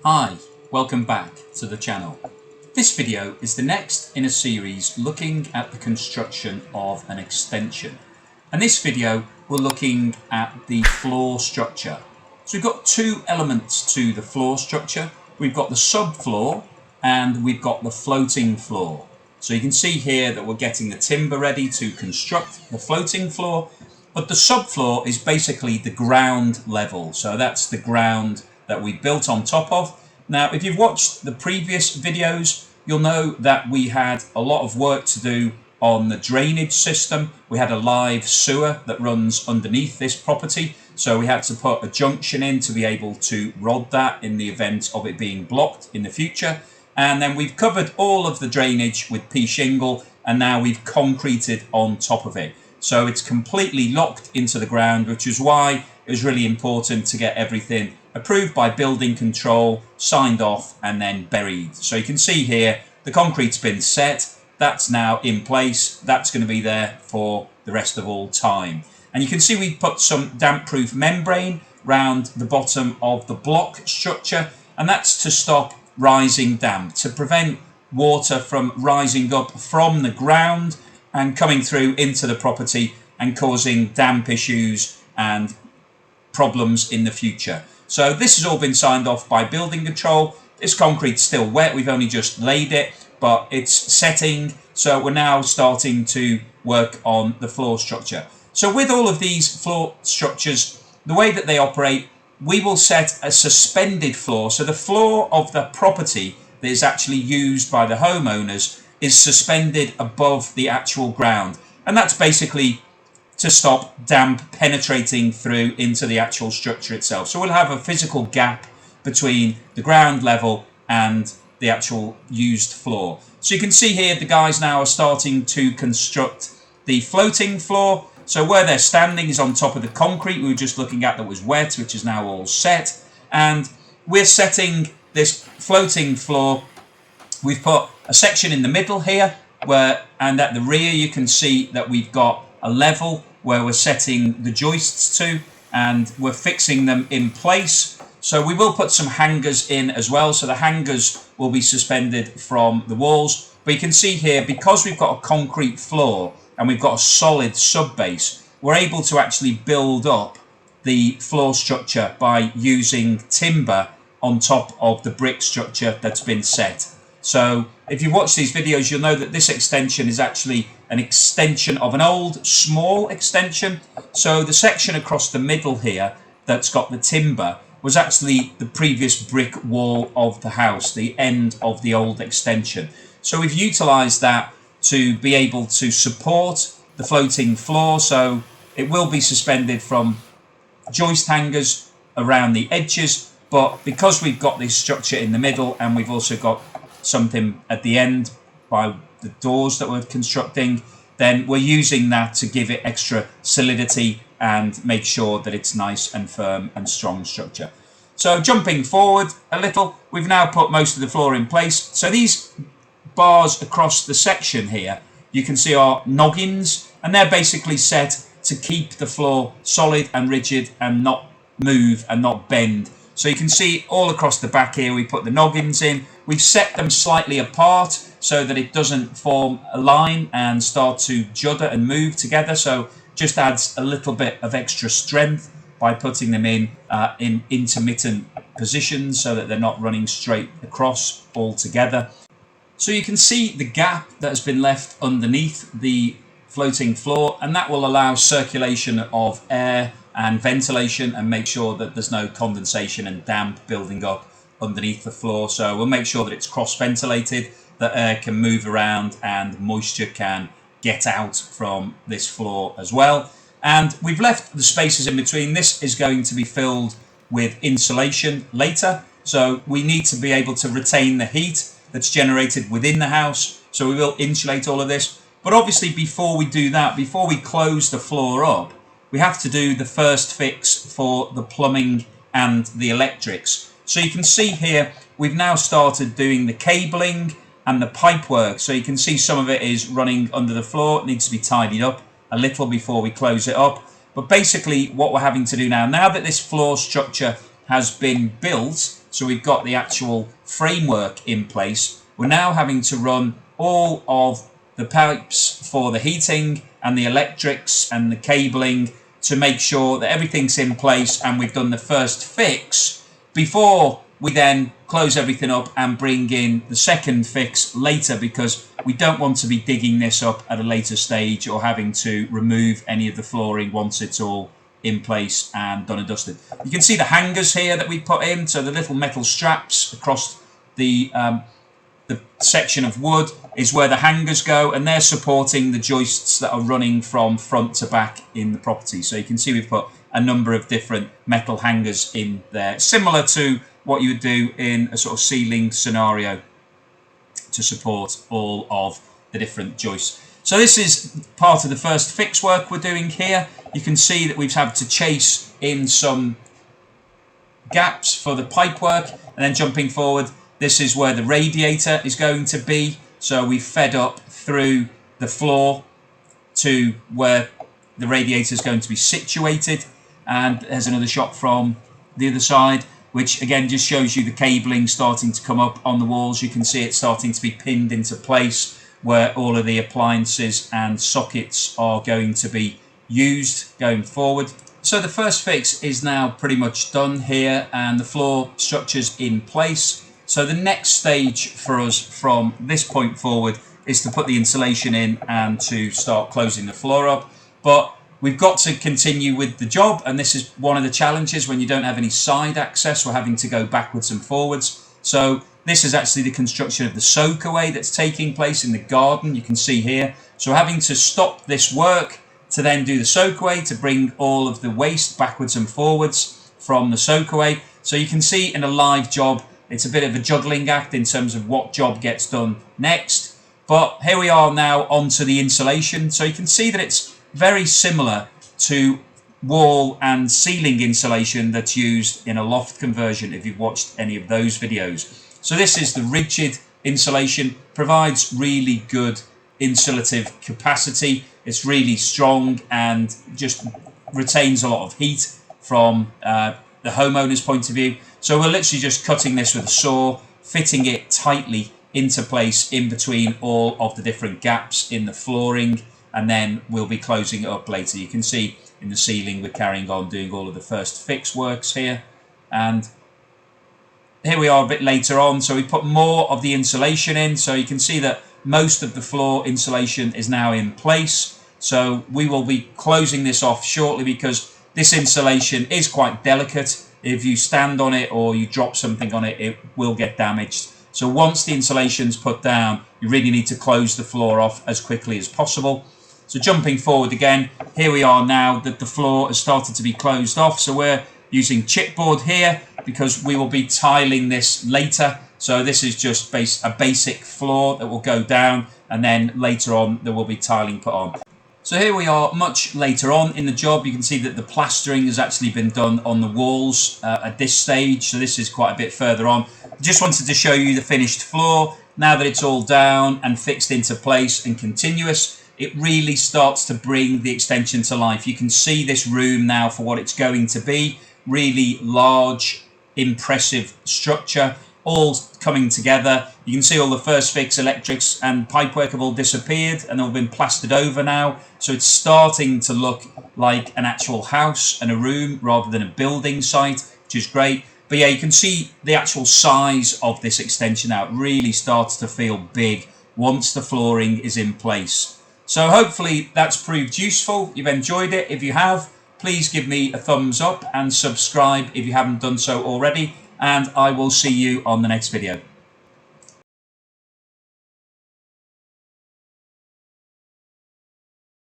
Hi, welcome back to the channel. This video is the next in a series looking at the construction of an extension. And this video we're looking at the floor structure. So we've got two elements to the floor structure. We've got the subfloor and we've got the floating floor. So you can see here that we're getting the timber ready to construct the floating floor, but the subfloor is basically the ground level. So that's the ground that we built on top of. Now, if you've watched the previous videos, you'll know that we had a lot of work to do on the drainage system. We had a live sewer that runs underneath this property, so we had to put a junction in to be able to rod that in the event of it being blocked in the future. And then we've covered all of the drainage with pea shingle, and now we've concreted on top of it. So it's completely locked into the ground, which is why it was really important to get everything approved by building control, signed off, and then buried. So you can see here the concrete's been set. That's now in place. That's going to be there for the rest of all time. And you can see we put some damp-proof membrane round the bottom of the block structure, and that's to stop rising damp, to prevent water from rising up from the ground and coming through into the property and causing damp issues and problems in the future. So this has all been signed off by building control. This concrete's still wet, we've only just laid it, but it's setting, so we're now starting to work on the floor structure. So with all of these floor structures, the way that they operate, we will set a suspended floor. So the floor of the property that is actually used by the homeowners is suspended above the actual ground, and that's basically to stop damp penetrating through into the actual structure itself. So we'll have a physical gap between the ground level and the actual used floor. So you can see here the guys now are starting to construct the floating floor. So where they're standing is on top of the concrete we were just looking at that was wet, which is now all set. And we're setting this floating floor. We've put a section in the middle here, and at the rear you can see that we've got a level where we're setting the joists to, and we're fixing them in place. So we will put some hangers in as well, so the hangers will be suspended from the walls. But you can see here, because we've got a concrete floor and we've got a solid sub base, we're able to actually build up the floor structure by using timber on top of the brick structure that's been set. So if you watch these videos, you'll know that this extension is actually an extension of an old small extension. So the section across the middle here that's got the timber was actually the previous brick wall of the house, the end of the old extension. So we've utilized that to be able to support the floating floor. So it will be suspended from joist hangers around the edges, but because we've got this structure in the middle and we've also got something at the end by the doors that we're constructing, then we're using that to give it extra solidity and make sure that it's nice and firm and strong structure. So jumping forward a little, we've now put most of the floor in place. So these bars across the section here, you can see are noggins, and they're basically set to keep the floor solid and rigid and not move and not bend. So you can see all across the back here we put the noggins in. We've set them slightly apart so that it doesn't form a line and start to judder and move together. So just adds a little bit of extra strength by putting them in intermittent positions so that they're not running straight across all together. So you can see the gap that has been left underneath the floating floor, and that will allow circulation of air and ventilation and make sure that there's no condensation and damp building up underneath the floor. So we'll make sure that it's cross ventilated, that air can move around and moisture can get out from this floor as well. And we've left the spaces in between. This is going to be filled with insulation later, so we need to be able to retain the heat that's generated within the house, so we will insulate all of this. But obviously before we do that, before we close the floor up, we have to do the first fix for the plumbing and the electrics. So you can see here we've now started doing the cabling and the pipe work. So you can see some of it is running under the floor. It needs to be tidied up a little before we close it up. But basically what we're having to do now that this floor structure has been built, So we've got the actual framework in place. We're now having to run all of the pipes for the heating and the electrics and the cabling to make sure that everything's in place and we've done the first fix before we then close everything up and bring in the second fix later, because we don't want to be digging this up at a later stage or having to remove any of the flooring once it's all in place and done and dusted. You can see the hangers here that we put in, so the little metal straps across the section of wood is where the hangers go, and they're supporting the joists that are running from front to back in the property. So you can see we've put a number of different metal hangers in there, similar to what you would do in a sort of ceiling scenario to support all of the different joists. So this is part of the first fix work we're doing here. You can see that we've had to chase in some gaps for the pipe work, and then jumping forward, this is where the radiator is going to be. So we fed up through the floor to where the radiator is going to be situated. And there's another shot from the other side, which again just shows you the cabling starting to come up on the walls. You can see it starting to be pinned into place where all of the appliances and sockets are going to be used going forward. So the first fix is now pretty much done here, and the floor structure's in place. So the next stage for us from this point forward is to put the insulation in and to start closing the floor up. But we've got to continue with the job, and this is one of the challenges when you don't have any side access. We're having to go backwards and forwards. So this is actually the construction of the soakaway that's taking place in the garden, you can see here. So we're having to stop this work to then do the soakaway to bring all of the waste backwards and forwards from the soakaway. So you can see in a live job, it's a bit of a juggling act in terms of what job gets done next. But here we are now onto the insulation. So you can see that it's very similar to wall and ceiling insulation that's used in a loft conversion, if you've watched any of those videos. So this is the rigid insulation, provides really good insulative capacity. It's really strong and just retains a lot of heat from the homeowner's point of view. So we're literally just cutting this with a saw, fitting it tightly into place in between all of the different gaps in the flooring, and then we'll be closing it up later. You can see in the ceiling we're carrying on doing all of the first fix works here, and here we are a bit later on. So we put more of the insulation in, so you can see that most of the floor insulation is now in place. So we will be closing this off shortly, because this insulation is quite delicate. If you stand on it or you drop something on it, it will get damaged. So once the insulation's put down, you really need to close the floor off as quickly as possible. So jumping forward again, here we are now that the floor has started to be closed off. So we're using chipboard here because we will be tiling this later. So this is just a basic floor that will go down, and then later on there will be tiling put on. So here we are much later on in the job. You can see that the plastering has actually been done on the walls at this stage. So this is quite a bit further on. I just wanted to show you the finished floor. Now that it's all down and fixed into place and continuous, it really starts to bring the extension to life. You can see this room now for what it's going to be. Really large, impressive structure, all coming together. You can see all the first fix electrics and pipework have all disappeared and they've been plastered over now. So it's starting to look like an actual house and a room rather than a building site, which is great. But yeah, you can see the actual size of this extension now. It really starts to feel big once the flooring is in place. So hopefully that's proved useful. You've enjoyed it. If you have, please give me a thumbs up and subscribe if you haven't done so already. And I will see you on the next video.